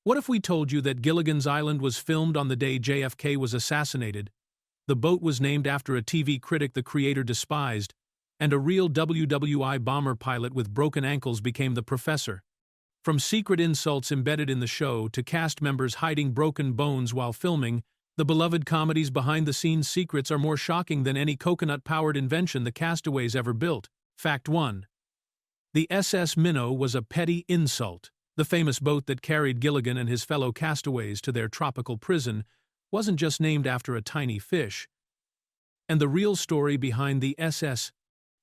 What if we told you that Gilligan's Island was filmed on the day JFK was assassinated? The boat was named after a TV critic the creator despised, and a real WWII bomber pilot with broken ankles became the professor. From secret insults embedded in the show to cast members hiding broken bones while filming, the beloved comedy's behind-the-scenes secrets are more shocking than any coconut-powered invention the castaways ever built. Fact 1. The SS Minnow was a petty insult. The famous boat that carried Gilligan and his fellow castaways to their tropical prison wasn't just named after a tiny fish. And the real story behind the SS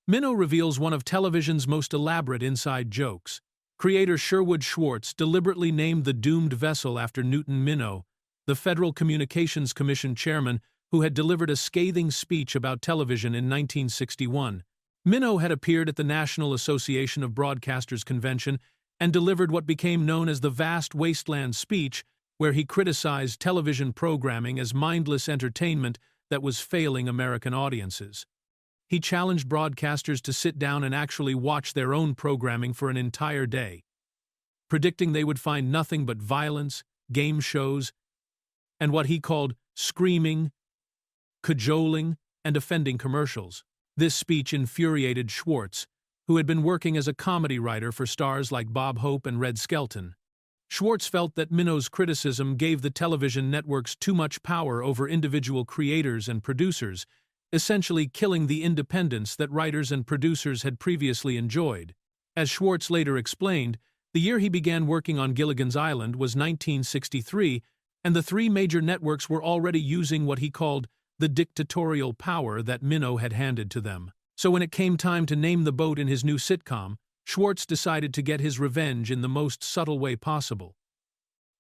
Minnow reveals one of television's most elaborate inside jokes. Creator Sherwood Schwartz deliberately named the doomed vessel after Newton Minnow, the Federal Communications Commission chairman who had delivered a scathing speech about television in 1961. Minnow had appeared at the National Association of Broadcasters convention and delivered what became known as the Vast Wasteland speech, where he criticized television programming as mindless entertainment that was failing American audiences. He challenged broadcasters to sit down and actually watch their own programming for an entire day, predicting they would find nothing but violence, game shows, and what he called screaming, cajoling, and offending commercials. This speech infuriated Schwartz, who had been working as a comedy writer for stars like Bob Hope and Red Skelton. Schwartz felt that Minnow's criticism gave the television networks too much power over individual creators and producers, essentially killing the independence that writers and producers had previously enjoyed. As Schwartz later explained, the year he began working on Gilligan's Island was 1963, and the three major networks were already using what he called the dictatorial power that Minnow had handed to them. So when it came time to name the boat in his new sitcom, Schwartz decided to get his revenge in the most subtle way possible.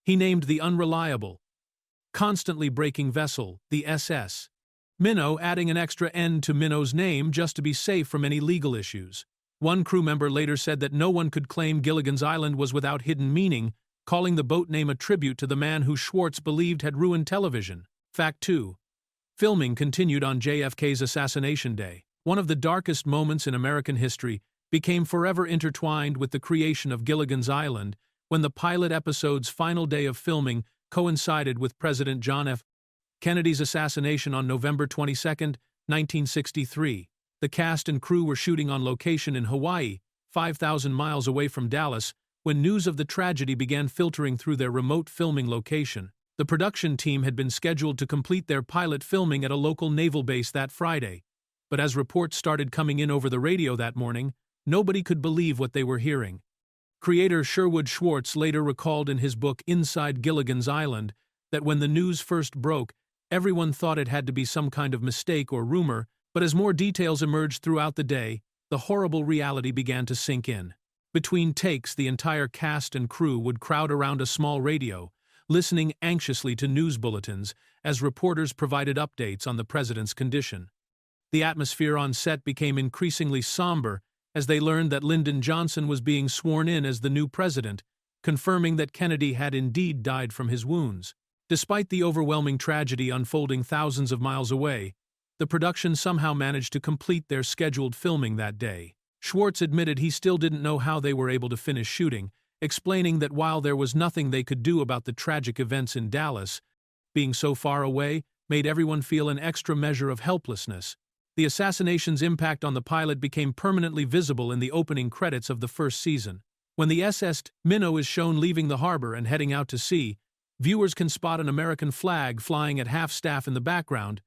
He named the unreliable, constantly breaking vessel the SS Minnow, adding an extra N to Minnow's name just to be safe from any legal issues. One crew member later said that no one could claim Gilligan's Island was without hidden meaning, calling the boat name a tribute to the man who Schwartz believed had ruined television. Fact 2. Filming continued on JFK's assassination day. One of the darkest moments in American history became forever intertwined with the creation of Gilligan's Island when the pilot episode's final day of filming coincided with President John F. Kennedy's assassination on November 22, 1963. The cast and crew were shooting on location in Hawaii, 5,000 miles away from Dallas, when news of the tragedy began filtering through their remote filming location. The production team had been scheduled to complete their pilot filming at a local naval base that Friday. But as reports started coming in over the radio that morning, nobody could believe what they were hearing. Creator Sherwood Schwartz later recalled in his book Inside Gilligan's Island that when the news first broke, everyone thought it had to be some kind of mistake or rumor, but as more details emerged throughout the day, the horrible reality began to sink in. Between takes, the entire cast and crew would crowd around a small radio, listening anxiously to news bulletins as reporters provided updates on the president's condition. The atmosphere on set became increasingly somber as they learned that Lyndon Johnson was being sworn in as the new president, confirming that Kennedy had indeed died from his wounds. Despite the overwhelming tragedy unfolding thousands of miles away, the production somehow managed to complete their scheduled filming that day. Schwartz admitted he still didn't know how they were able to finish shooting, explaining that while there was nothing they could do about the tragic events in Dallas, being so far away made everyone feel an extra measure of helplessness. The assassination's impact on the pilot became permanently visible in the opening credits of the first season. When the SS Minnow is shown leaving the harbor and heading out to sea, viewers can spot an American flag flying at half-staff in the background,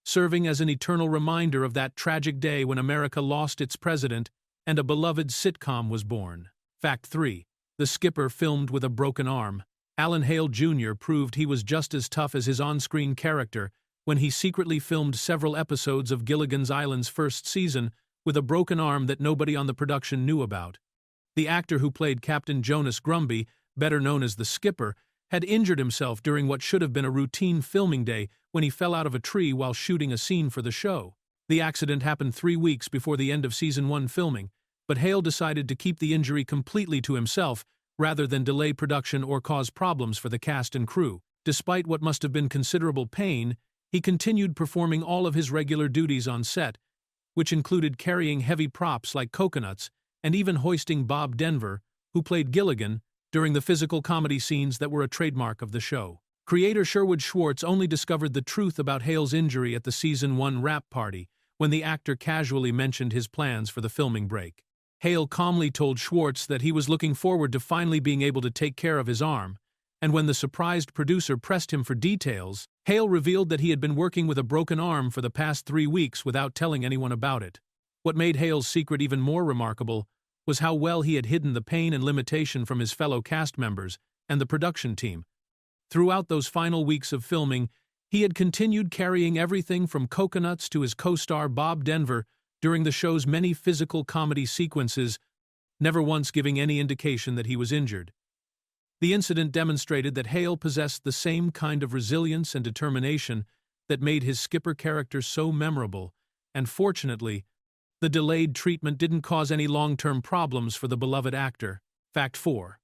serving as an eternal reminder of that tragic day when America lost its president and a beloved sitcom was born. Fact 3. The skipper filmed with a broken arm. Alan Hale Jr. proved he was just as tough as his on-screen character when he secretly filmed several episodes of Gilligan's Island's first season with a broken arm that nobody on the production knew about. The actor who played Captain Jonas Grumby, better known as the skipper, had injured himself during what should have been a routine filming day when he fell out of a tree while shooting a scene for the show. The accident happened 3 weeks before the end of Season 1 filming, but Hale decided to keep the injury completely to himself rather than delay production or cause problems for the cast and crew. Despite what must have been considerable pain, he continued performing all of his regular duties on set, which included carrying heavy props like coconuts and even hoisting Bob Denver, who played Gilligan, during the physical comedy scenes that were a trademark of the show. Creator Sherwood Schwartz only discovered the truth about Hale's injury at the Season 1 wrap party, when the actor casually mentioned his plans for the filming break. Hale calmly told Schwartz that he was looking forward to finally being able to take care of his arm, and when the surprised producer pressed him for details, Hale revealed that he had been working with a broken arm for the past 3 weeks without telling anyone about it. What made Hale's secret even more remarkable was how well he had hidden the pain and limitation from his fellow cast members and the production team. Throughout those final weeks of filming, he had continued carrying everything from coconuts to his co-star Bob Denver during the show's many physical comedy sequences, never once giving any indication that he was injured. The incident demonstrated that Hale possessed the same kind of resilience and determination that made his Skipper character so memorable, and fortunately, the delayed treatment didn't cause any long-term problems for the beloved actor. Fact 4.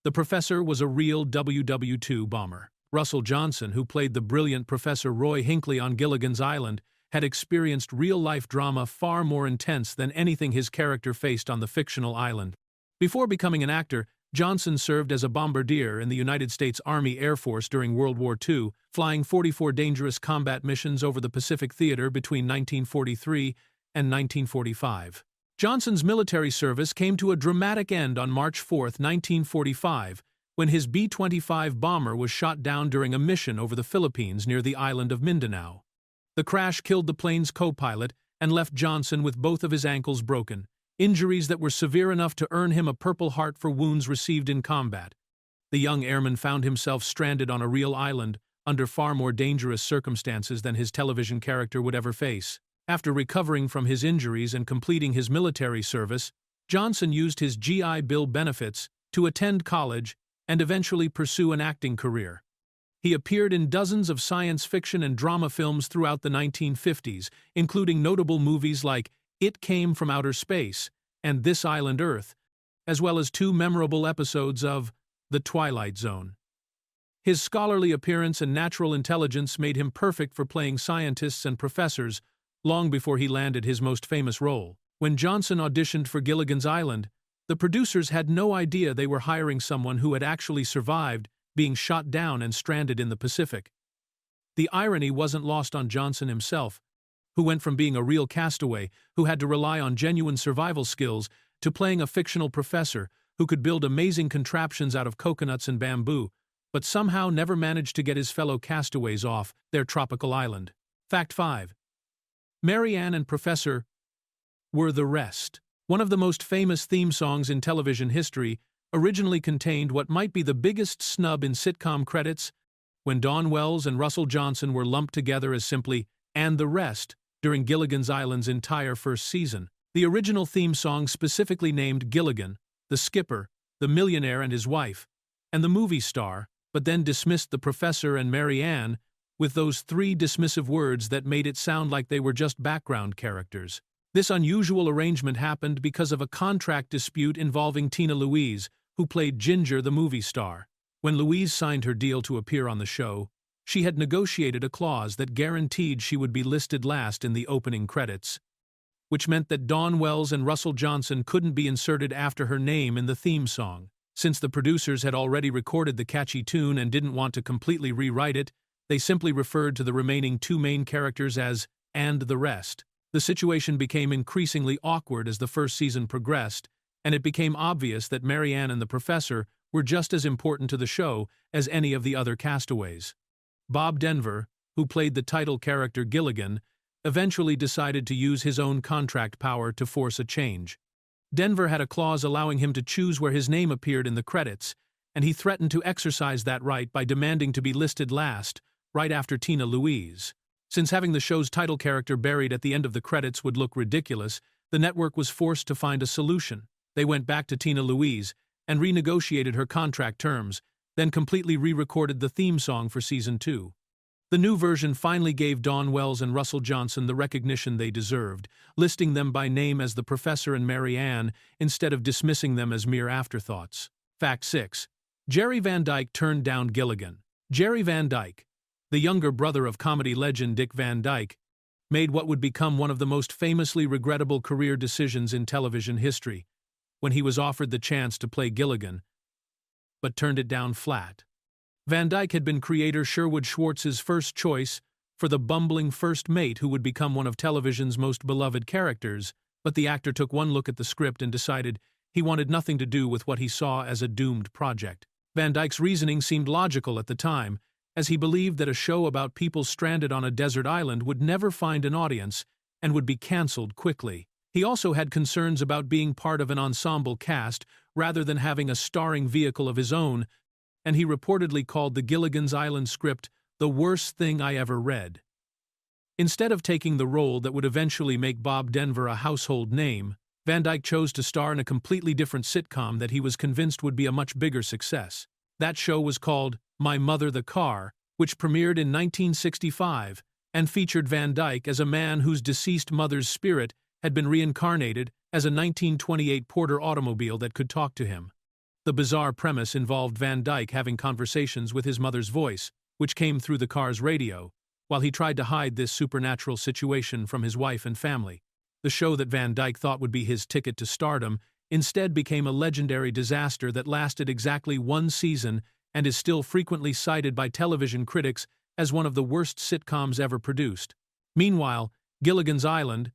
The professor was a real WWII bomber. Russell Johnson, who played the brilliant Professor Roy Hinckley on Gilligan's Island, had experienced real-life drama far more intense than anything his character faced on the fictional island. Before becoming an actor, Johnson served as a bombardier in the United States Army Air Force during World War II, flying 44 dangerous combat missions over the Pacific Theater between 1943 and 1945. Johnson's military service came to a dramatic end on March 4, 1945, when his B-25 bomber was shot down during a mission over the Philippines near the island of Mindanao. The crash killed the plane's co-pilot and left Johnson with both of his ankles broken, injuries that were severe enough to earn him a Purple Heart for wounds received in combat. The young airman found himself stranded on a real island under far more dangerous circumstances than his television character would ever face. After recovering from his injuries and completing his military service, Johnson used his GI Bill benefits to attend college and eventually pursue an acting career. He appeared in dozens of science fiction and drama films throughout the 1950s, including notable movies like It Came from Outer Space and This Island Earth, as well as 2 memorable episodes of The Twilight Zone. His scholarly appearance and natural intelligence made him perfect for playing scientists and professors long before he landed his most famous role. When Johnson auditioned for Gilligan's Island, the producers had no idea they were hiring someone who had actually survived being shot down and stranded in the Pacific. The irony wasn't lost on Johnson himself, who went from being a real castaway who had to rely on genuine survival skills to playing a fictional professor who could build amazing contraptions out of coconuts and bamboo, but somehow never managed to get his fellow castaways off their tropical island. Fact 5. Mary Ann and Professor were the rest. One of the most famous theme songs in television history originally contained what might be the biggest snub in sitcom credits, when Dawn Wells and Russell Johnson were lumped together as simply "and the rest" during Gilligan's Island's entire first season. The original theme song specifically named Gilligan, the skipper, the millionaire and his wife, and the movie star, but then dismissed the professor and Mary Ann with those 3 dismissive words that made it sound like they were just background characters. This unusual arrangement happened because of a contract dispute involving Tina Louise, who played Ginger the movie star. When Louise signed her deal to appear on the show, she had negotiated a clause that guaranteed she would be listed last in the opening credits, which meant that Dawn Wells and Russell Johnson couldn't be inserted after her name in the theme song. Since the producers had already recorded the catchy tune and didn't want to completely rewrite it, they simply referred to the remaining 2 main characters as "and the rest." The situation became increasingly awkward as the first season progressed, and it became obvious that Mary Ann and the professor were just as important to the show as any of the other castaways. Bob Denver, who played the title character Gilligan, eventually decided to use his own contract power to force a change. Denver had a clause allowing him to choose where his name appeared in the credits, and he threatened to exercise that right by demanding to be listed last, right after Tina Louise. Since having the show's title character buried at the end of the credits would look ridiculous, the network was forced to find a solution. They went back to Tina Louise and renegotiated her contract terms, then completely re-recorded the theme song for Season 2. The new version finally gave Dawn Wells and Russell Johnson the recognition they deserved, listing them by name as the Professor and Mary Ann instead of dismissing them as mere afterthoughts. Fact 6. Jerry Van Dyke turned down Gilligan. Jerry Van Dyke, the younger brother of comedy legend Dick Van Dyke, made what would become one of the most famously regrettable career decisions in television history. When he was offered the chance to play Gilligan, but turned it down flat. Van Dyke had been creator Sherwood Schwartz's first choice for the bumbling first mate who would become one of television's most beloved characters, but the actor took one look at the script and decided he wanted nothing to do with what he saw as a doomed project. Van Dyke's reasoning seemed logical at the time, as he believed that a show about people stranded on a desert island would never find an audience and would be cancelled quickly. He also had concerns about being part of an ensemble cast rather than having a starring vehicle of his own, and he reportedly called the Gilligan's Island script the worst thing I ever read. Instead of taking the role that would eventually make Bob Denver a household name, Van Dyke chose to star in a completely different sitcom that he was convinced would be a much bigger success. That show was called My Mother the Car, which premiered in 1965 and featured Van Dyke as a man whose deceased mother's spirit had been reincarnated as a 1928 Porter automobile that could talk to him. The bizarre premise involved Van Dyke having conversations with his mother's voice, which came through the car's radio, while he tried to hide this supernatural situation from his wife and family. The show that Van Dyke thought would be his ticket to stardom instead became a legendary disaster that lasted exactly one season and is still frequently cited by television critics as one of the worst sitcoms ever produced. Meanwhile, Gilligan's Island,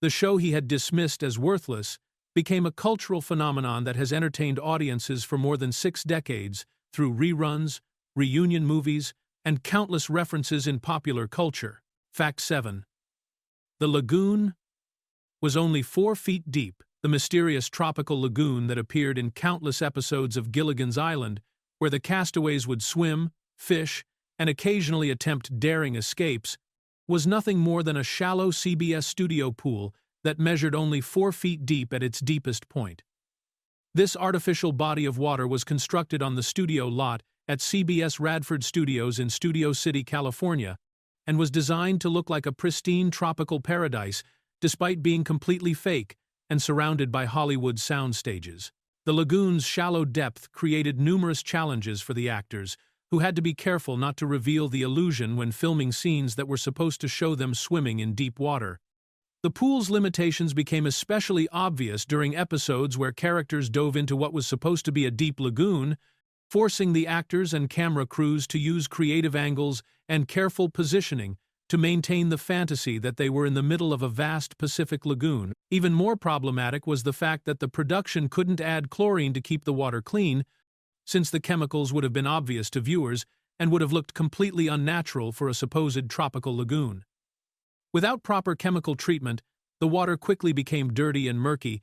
the show he had dismissed as worthless, became a cultural phenomenon that has entertained audiences for more than 6 decades through reruns, reunion movies, and countless references in popular culture. Fact 7. The lagoon was only 4 feet deep. The mysterious tropical lagoon that appeared in countless episodes of Gilligan's Island, where the castaways would swim, fish, and occasionally attempt daring escapes, was nothing more than a shallow CBS studio pool that measured only 4 feet deep at its deepest point. This artificial body of water was constructed on the studio lot at CBS Radford Studios in Studio City, California, and was designed to look like a pristine tropical paradise despite being completely fake and surrounded by Hollywood sound stages. The lagoon's shallow depth created numerous challenges for the actors, who had to be careful not to reveal the illusion when filming scenes that were supposed to show them swimming in deep water. The pool's limitations became especially obvious during episodes where characters dove into what was supposed to be a deep lagoon, forcing the actors and camera crews to use creative angles and careful positioning to maintain the fantasy that they were in the middle of a vast Pacific lagoon. Even more problematic was the fact that the production couldn't add chlorine to keep the water clean, since the chemicals would have been obvious to viewers and would have looked completely unnatural for a supposed tropical lagoon. Without proper chemical treatment, the water quickly became dirty and murky,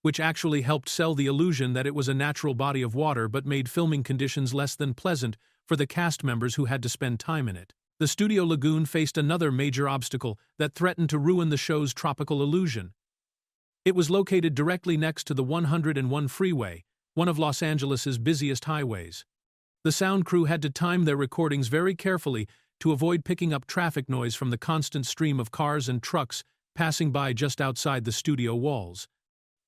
which actually helped sell the illusion that it was a natural body of water but made filming conditions less than pleasant for the cast members who had to spend time in it. The studio lagoon faced another major obstacle that threatened to ruin the show's tropical illusion. It was located directly next to the 101 freeway, one of Los Angeles's busiest highways. The sound crew had to time their recordings very carefully to avoid picking up traffic noise from the constant stream of cars and trucks passing by just outside the studio walls.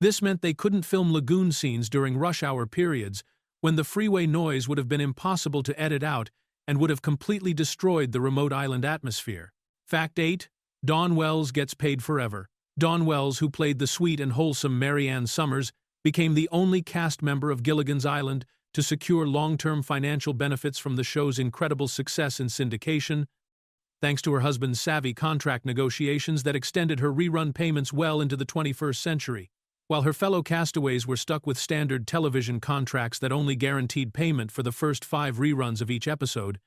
This meant they couldn't film lagoon scenes during rush hour periods, when the freeway noise would have been impossible to edit out and would have completely destroyed the remote island atmosphere. Fact 8. Dawn Wells gets paid forever. Dawn Wells, who played the sweet and wholesome Mary Ann Summers, became the only cast member of Gilligan's Island to secure long-term financial benefits from the show's incredible success in syndication, thanks to her husband's savvy contract negotiations that extended her rerun payments well into the 21st century. While her fellow castaways were stuck with standard television contracts that only guaranteed payment for the first 5 reruns of each episode,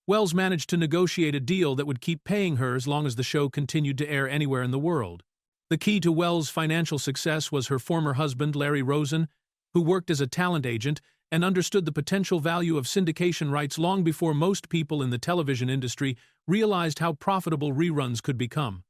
Wells managed to negotiate a deal that would keep paying her as long as the show continued to air anywhere in the world. The key to Wells' financial success was her former husband, Larry Rosen, who worked as a talent agent and understood the potential value of syndication rights long before most people in the television industry realized how profitable reruns could become.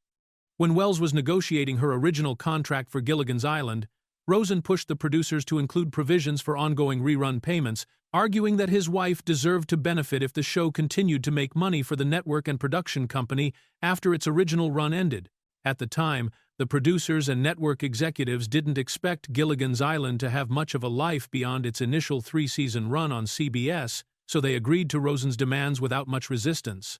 When Wells was negotiating her original contract for Gilligan's Island, Rosen pushed the producers to include provisions for ongoing rerun payments, arguing that his wife deserved to benefit if the show continued to make money for the network and production company after its original run ended. At the time, the producers and network executives didn't expect Gilligan's Island to have much of a life beyond its initial 3-season run on CBS, so they agreed to Rosen's demands without much resistance.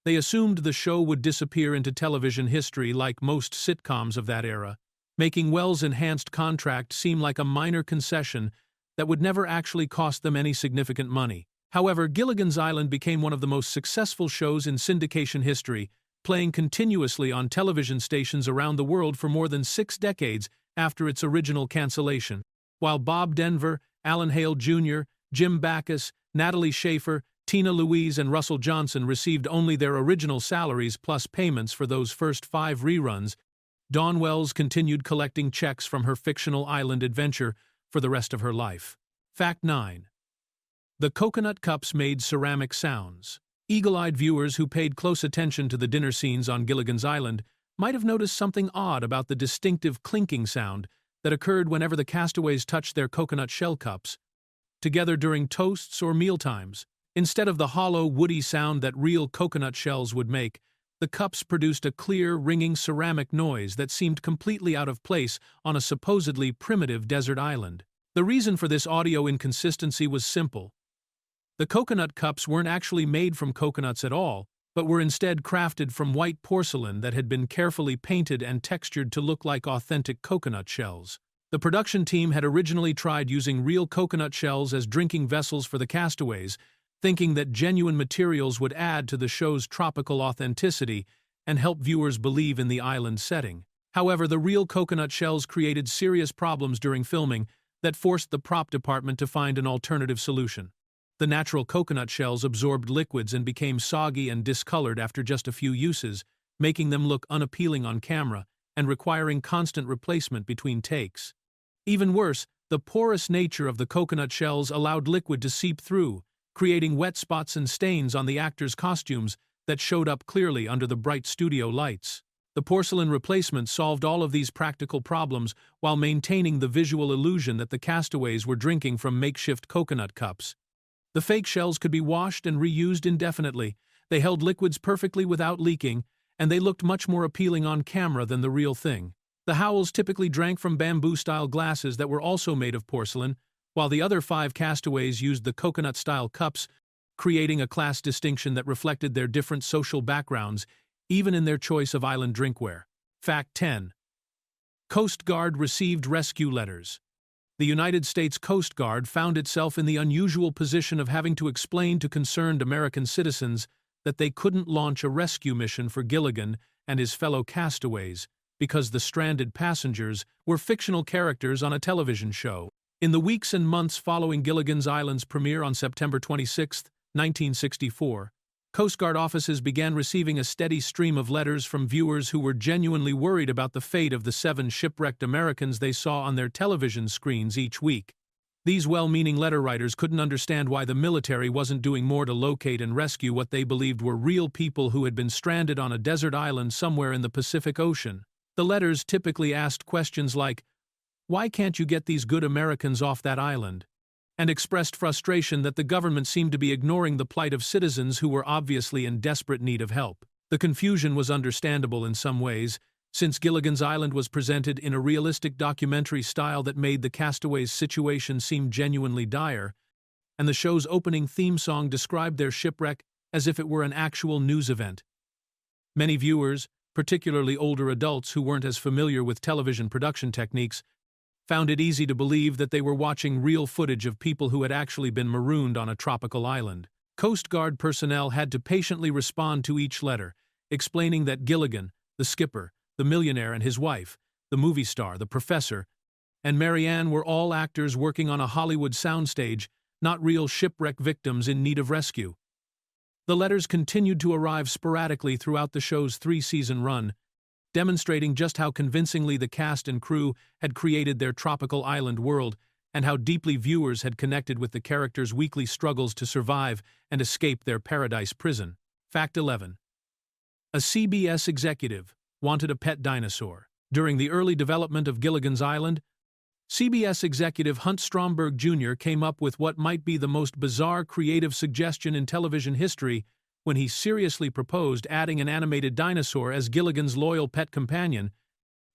They assumed the show would disappear into television history like most sitcoms of that era, making Wells' enhanced contract seem like a minor concession that would never actually cost them any significant money. However, Gilligan's Island became one of the most successful shows in syndication history, playing continuously on television stations around the world for more than 6 decades after its original cancellation. While Bob Denver, Alan Hale Jr., Jim Backus, Natalie Schafer, Tina Louise, and Russell Johnson received only their original salaries plus payments for those first 5 reruns, Dawn Wells continued collecting checks from her fictional island adventure for the rest of her life. Fact 9. The coconut cups made ceramic sounds. Eagle-eyed viewers who paid close attention to the dinner scenes on Gilligan's Island might have noticed something odd about the distinctive clinking sound that occurred whenever the castaways touched their coconut shell cups together during toasts or mealtimes. Instead of the hollow, woody sound that real coconut shells would make, the cups produced a clear, ringing ceramic noise that seemed completely out of place on a supposedly primitive desert island. The reason for this audio inconsistency was simple. The coconut cups weren't actually made from coconuts at all, but were instead crafted from white porcelain that had been carefully painted and textured to look like authentic coconut shells. The production team had originally tried using real coconut shells as drinking vessels for the castaways, thinking that genuine materials would add to the show's tropical authenticity and help viewers believe in the island setting. However, the real coconut shells created serious problems during filming that forced the prop department to find an alternative solution. The natural coconut shells absorbed liquids and became soggy and discolored after just a few uses, making them look unappealing on camera and requiring constant replacement between takes. Even worse, the porous nature of the coconut shells allowed liquid to seep through, creating wet spots and stains on the actors' costumes that showed up clearly under the bright studio lights. The porcelain replacement solved all of these practical problems while maintaining the visual illusion that the castaways were drinking from makeshift coconut cups. The fake shells could be washed and reused indefinitely, they held liquids perfectly without leaking, and they looked much more appealing on camera than the real thing. The Howells typically drank from bamboo-style glasses that were also made of porcelain, while the other 5 castaways used the coconut-style cups, creating a class distinction that reflected their different social backgrounds, even in their choice of island drinkware. Fact 10. Coast Guard received rescue letters. The United States Coast Guard found itself in the unusual position of having to explain to concerned American citizens that they couldn't launch a rescue mission for Gilligan and his fellow castaways because the stranded passengers were fictional characters on a television show. In the weeks and months following Gilligan's Island's premiere on September 26, 1964, Coast Guard offices began receiving a steady stream of letters from viewers who were genuinely worried about the fate of the 7 shipwrecked Americans they saw on their television screens each week. These well-meaning letter writers couldn't understand why the military wasn't doing more to locate and rescue what they believed were real people who had been stranded on a desert island somewhere in the Pacific Ocean. The letters typically asked questions like, "Why can't you get these good Americans off that island?" and expressed frustration that the government seemed to be ignoring the plight of citizens who were obviously in desperate need of help. The confusion was understandable in some ways, since Gilligan's Island was presented in a realistic documentary style that made the castaways' situation seem genuinely dire, and the show's opening theme song described their shipwreck as if it were an actual news event. Many viewers, particularly older adults who weren't as familiar with television production techniques, found it easy to believe that they were watching real footage of people who had actually been marooned on a tropical island. Coast Guard personnel had to patiently respond to each letter, explaining that Gilligan, the skipper, the millionaire and his wife, the movie star, the professor, and Marianne were all actors working on a Hollywood soundstage, not real shipwreck victims in need of rescue. The letters continued to arrive sporadically throughout the show's 3-season run, demonstrating just how convincingly the cast and crew had created their tropical island world and how deeply viewers had connected with the characters' weekly struggles to survive and escape their paradise prison. Fact 11. A CBS executive wanted a pet dinosaur. During the early development of Gilligan's Island, CBS executive Hunt Stromberg Jr. came up with what might be the most bizarre creative suggestion in television history when he seriously proposed adding an animated dinosaur as Gilligan's loyal pet companion.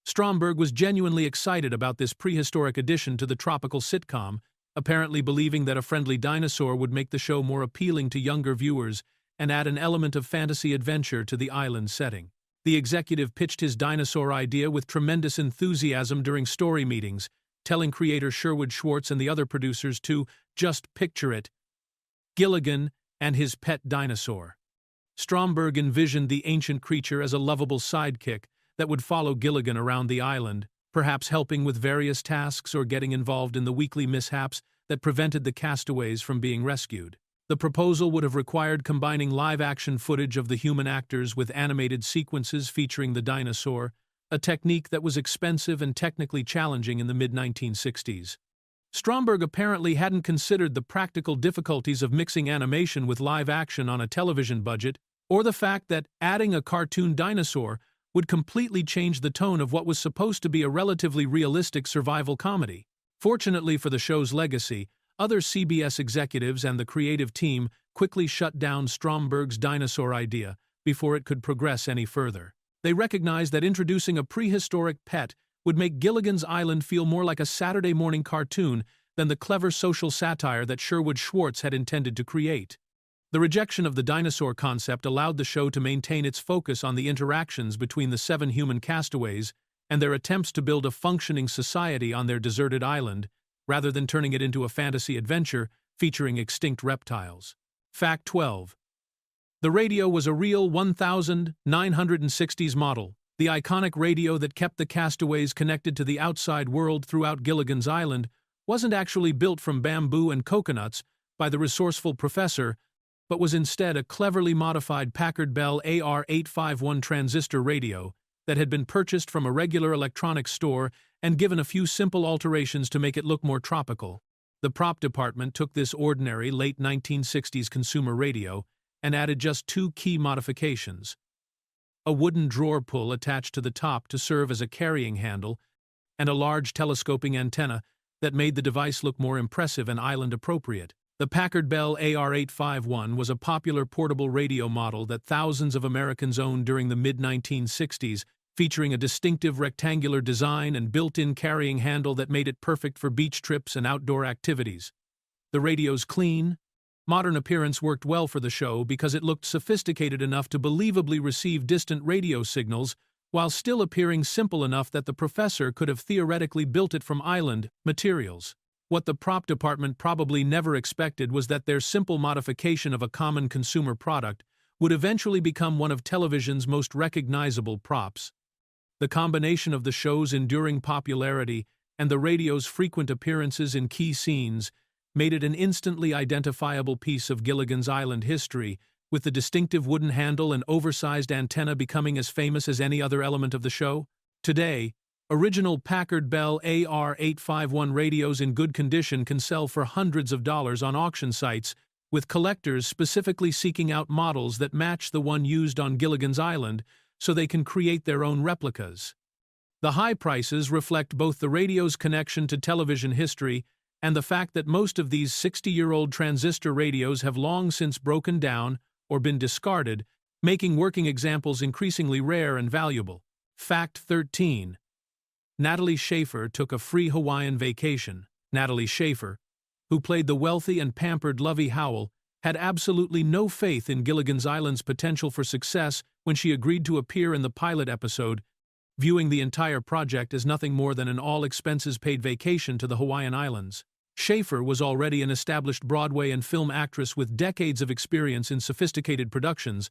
Stromberg was genuinely excited about this prehistoric addition to the tropical sitcom, apparently believing that a friendly dinosaur would make the show more appealing to younger viewers and add an element of fantasy adventure to the island setting. The executive pitched his dinosaur idea with tremendous enthusiasm during story meetings, telling creator Sherwood Schwartz and the other producers to just picture it: Gilligan and his pet dinosaur. Stromberg envisioned the ancient creature as a lovable sidekick that would follow Gilligan around the island, perhaps helping with various tasks or getting involved in the weekly mishaps that prevented the castaways from being rescued. The proposal would have required combining live-action footage of the human actors with animated sequences featuring the dinosaur, a technique that was expensive and technically challenging in the mid-1960s. Stromberg apparently hadn't considered the practical difficulties of mixing animation with live action on a television budget, or the fact that adding a cartoon dinosaur would completely change the tone of what was supposed to be a relatively realistic survival comedy. Fortunately for the show's legacy, other CBS executives and the creative team quickly shut down Stromberg's dinosaur idea before it could progress any further. They recognized that introducing a prehistoric pet would make Gilligan's Island feel more like a Saturday morning cartoon than the clever social satire that Sherwood Schwartz had intended to create. The rejection of the dinosaur concept allowed the show to maintain its focus on the interactions between the 7 human castaways and their attempts to build a functioning society on their deserted island, rather than turning it into a fantasy adventure featuring extinct reptiles. Fact 12. The radio was a real 1960s model. The iconic radio that kept the castaways connected to the outside world throughout Gilligan's Island wasn't actually built from bamboo and coconuts by the resourceful professor, but was instead a cleverly modified Packard Bell AR-851 transistor radio that had been purchased from a regular electronics store and given a few simple alterations to make it look more tropical. The prop department took this ordinary late 1960s consumer radio and added just 2 key modifications: a wooden drawer pull attached to the top to serve as a carrying handle, and a large telescoping antenna that made the device look more impressive and island-appropriate. The Packard Bell AR-851 was a popular portable radio model that thousands of Americans owned during the mid-1960s, featuring a distinctive rectangular design and built-in carrying handle that made it perfect for beach trips and outdoor activities. The radio's clean, modern appearance worked well for the show because it looked sophisticated enough to believably receive distant radio signals while still appearing simple enough that the professor could have theoretically built it from island materials. What the prop department probably never expected was that their simple modification of a common consumer product would eventually become one of television's most recognizable props. The combination of the show's enduring popularity and the radio's frequent appearances in key scenes made it an instantly identifiable piece of Gilligan's Island history, with the distinctive wooden handle and oversized antenna becoming as famous as any other element of the show. Today, original Packard Bell AR-851 radios in good condition can sell for hundreds of dollars on auction sites, with collectors specifically seeking out models that match the one used on Gilligan's Island so they can create their own replicas. The high prices reflect both the radio's connection to television history and the fact that most of these 60-year-old transistor radios have long since broken down or been discarded, making working examples increasingly rare and valuable. Fact 13. Natalie Schafer took a free Hawaiian vacation. Natalie Schafer, who played the wealthy and pampered Lovey Howell, had absolutely no faith in Gilligan's Island's potential for success when she agreed to appear in the pilot episode, viewing the entire project as nothing more than an all-expenses-paid vacation to the Hawaiian Islands. Schafer was already an established Broadway and film actress with decades of experience in sophisticated productions,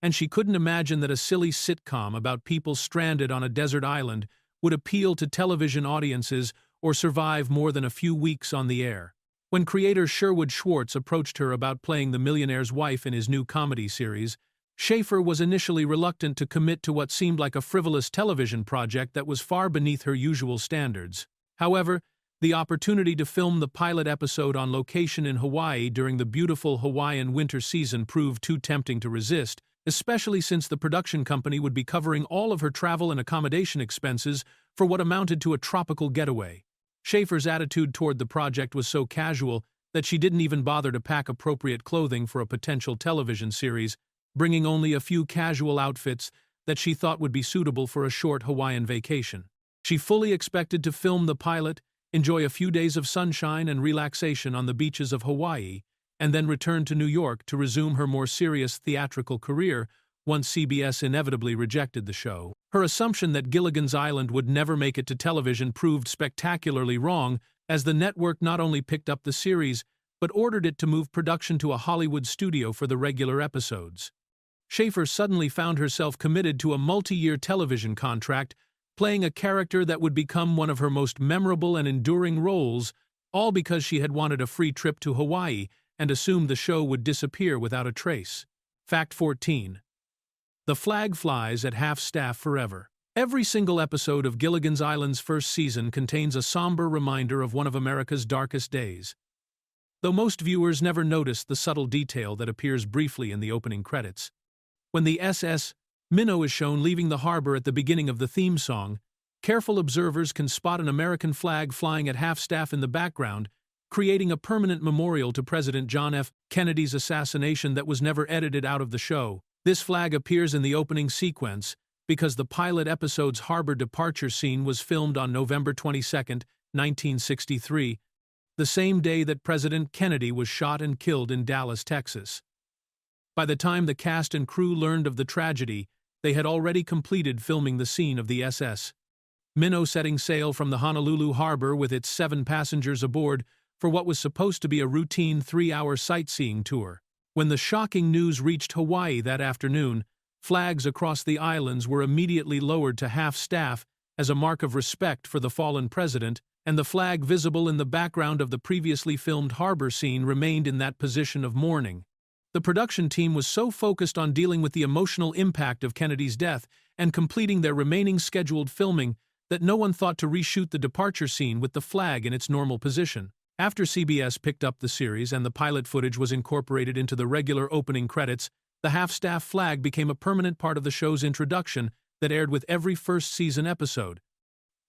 and she couldn't imagine that a silly sitcom about people stranded on a desert island would appeal to television audiences or survive more than a few weeks on the air. When creator Sherwood Schwartz approached her about playing the millionaire's wife in his new comedy series, Schafer was initially reluctant to commit to what seemed like a frivolous television project that was far beneath her usual standards. However, the opportunity to film the pilot episode on location in Hawaii during the beautiful Hawaiian winter season proved too tempting to resist, especially since the production company would be covering all of her travel and accommodation expenses for what amounted to a tropical getaway. Schafer's attitude toward the project was so casual that she didn't even bother to pack appropriate clothing for a potential television series, bringing only a few casual outfits that she thought would be suitable for a short Hawaiian vacation. She fully expected to film the pilot, enjoy a few days of sunshine and relaxation on the beaches of Hawaii, and then return to New York to resume her more serious theatrical career once CBS inevitably rejected the show. Her assumption that Gilligan's Island would never make it to television proved spectacularly wrong, as the network not only picked up the series, but ordered it to move production to a Hollywood studio for the regular episodes. Schaefer suddenly found herself committed to a multi-year television contract, playing a character that would become one of her most memorable and enduring roles, all because she had wanted a free trip to Hawaii and assumed the show would disappear without a trace. Fact 14. The flag flies at half-staff forever. Every single episode of Gilligan's Island's first season contains a somber reminder of one of America's darkest days. Though most viewers never notice the subtle detail that appears briefly in the opening credits. When the SS Minnow is shown leaving the harbor at the beginning of the theme song, careful observers can spot an American flag flying at half-staff in the background, creating a permanent memorial to President John F. Kennedy's assassination that was never edited out of the show. This flag appears in the opening sequence because the pilot episode's harbor departure scene was filmed on November 22, 1963, the same day that President Kennedy was shot and killed in Dallas, Texas. By the time the cast and crew learned of the tragedy, they had already completed filming the scene of the SS Minnow setting sail from the Honolulu harbor with its 7 passengers aboard for what was supposed to be a routine 3-hour sightseeing tour. When the shocking news reached Hawaii that afternoon, flags across the islands were immediately lowered to half-staff as a mark of respect for the fallen president, and the flag visible in the background of the previously filmed harbor scene remained in that position of mourning. The production team was so focused on dealing with the emotional impact of Kennedy's death and completing their remaining scheduled filming that no one thought to reshoot the departure scene with the flag in its normal position. After CBS picked up the series and the pilot footage was incorporated into the regular opening credits, the half-staff flag became a permanent part of the show's introduction that aired with every first season episode.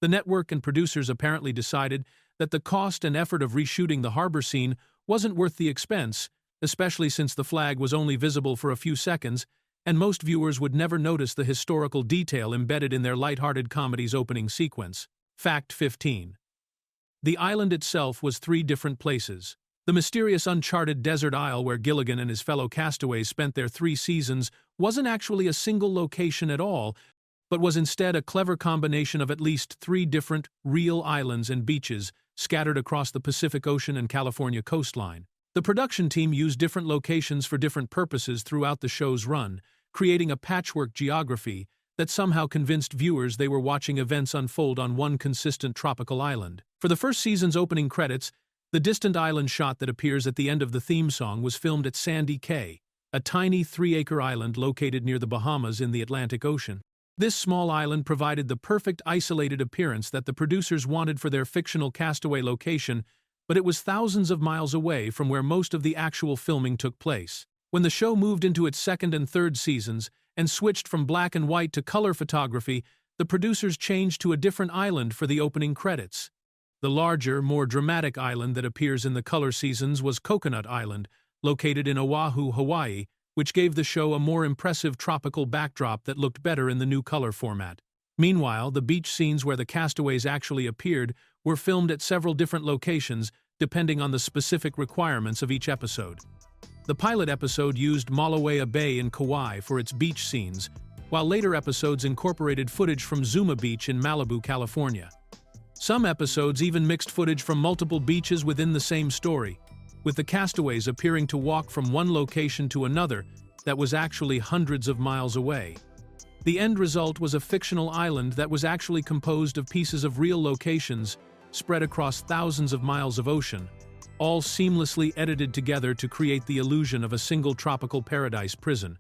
The network and producers apparently decided that the cost and effort of reshooting the harbor scene wasn't worth the expense, especially since the flag was only visible for a few seconds, and most viewers would never notice the historical detail embedded in their lighthearted comedy's opening sequence. Fact 15. The island itself was 3 different places. The mysterious uncharted desert isle where Gilligan and his fellow castaways spent their 3 seasons wasn't actually a single location at all, but was instead a clever combination of at least 3 different, real islands and beaches scattered across the Pacific Ocean and California coastline. The production team used different locations for different purposes throughout the show's run, creating a patchwork geography that somehow convinced viewers they were watching events unfold on one consistent tropical island. For the first season's opening credits, the distant island shot that appears at the end of the theme song was filmed at Sandy Cay, a tiny 3-acre island located near the Bahamas in the Atlantic Ocean. This small island provided the perfect isolated appearance that the producers wanted for their fictional castaway location, but it was thousands of miles away from where most of the actual filming took place. When the show moved into its 2nd and 3rd seasons and switched from black and white to color photography, the producers changed to a different island for the opening credits. The larger, more dramatic island that appears in the color seasons was Coconut Island, located in Oahu, Hawaii, which gave the show a more impressive tropical backdrop that looked better in the new color format. Meanwhile, the beach scenes where the castaways actually appeared were filmed at several different locations, depending on the specific requirements of each episode. The pilot episode used Malawea Bay in Kauai for its beach scenes, while later episodes incorporated footage from Zuma Beach in Malibu, California. Some episodes even mixed footage from multiple beaches within the same story, with the castaways appearing to walk from one location to another that was actually hundreds of miles away. The end result was a fictional island that was actually composed of pieces of real locations spread across thousands of miles of ocean, all seamlessly edited together to create the illusion of a single tropical paradise prison.